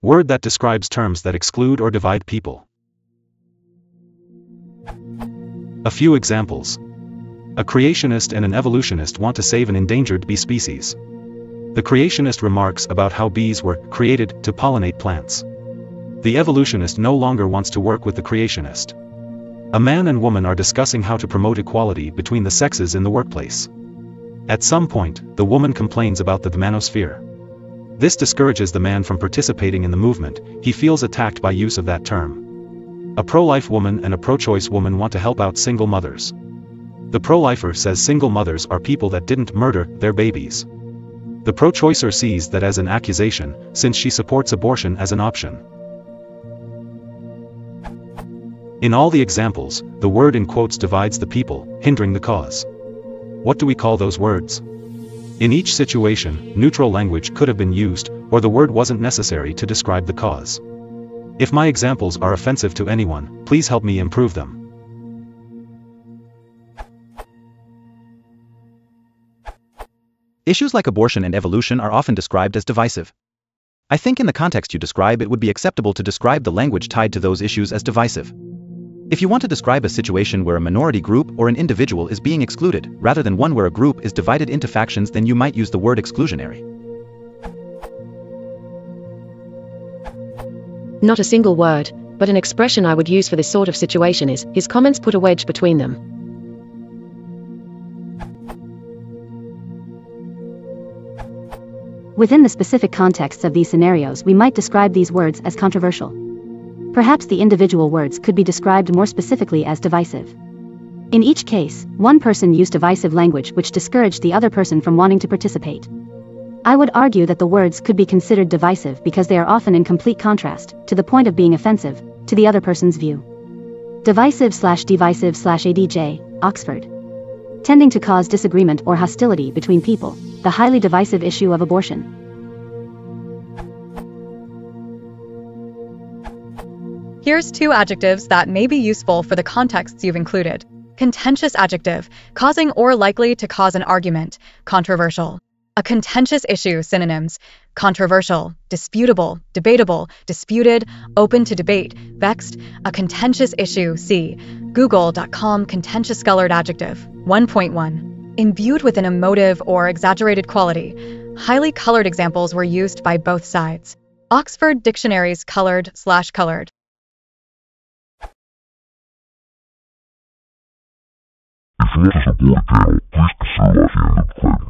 Word that describes terms that exclude or divide people. A few examples. A creationist and an evolutionist want to save an endangered bee species. The creationist remarks about how bees were created to pollinate plants. The evolutionist no longer wants to work with the creationist. A man and woman are discussing how to promote equality between the sexes in the workplace. At some point, the woman complains about the manosphere. This discourages the man from participating in the movement. He feels attacked by use of that term. A pro-life woman and a pro-choice woman want to help out single mothers. The pro-lifer says single mothers are people that didn't murder their babies. The pro-choicer sees that as an accusation, since she supports abortion as an option. In all the examples, the word in quotes divides the people, hindering the cause. What do we call those words? In each situation, neutral language could have been used, or the word wasn't necessary to describe the cause. If my examples are offensive to anyone, please help me improve them. Issues like abortion and evolution are often described as divisive. I think in the context you describe it would be acceptable to describe the language tied to those issues as divisive. If you want to describe a situation where a minority group or an individual is being excluded, rather than one where a group is divided into factions, then you might use the word exclusionary. Not a single word, but an expression I would use for this sort of situation is, his comments put a wedge between them. Within the specific contexts of these scenarios, we might describe these words as controversial. Perhaps the individual words could be described more specifically as divisive. In each case, one person used divisive language which discouraged the other person from wanting to participate. I would argue that the words could be considered divisive because they are often in complete contrast, to the point of being offensive, to the other person's view. Divisive/divisive/ADJ, Oxford. Tending to cause disagreement or hostility between people, the highly divisive issue of abortion. Here's two adjectives that may be useful for the contexts you've included. Contentious adjective, causing or likely to cause an argument, controversial. A contentious issue, synonyms, controversial, disputable, debatable, disputed, open to debate, vexed. A contentious issue, see google.com contentious colored adjective. 1.1. Imbued with an emotive or exaggerated quality. Highly colored examples were used by both sides. Oxford Dictionary's colored/colored. If you want to support the channel, please consider liking and subscribing.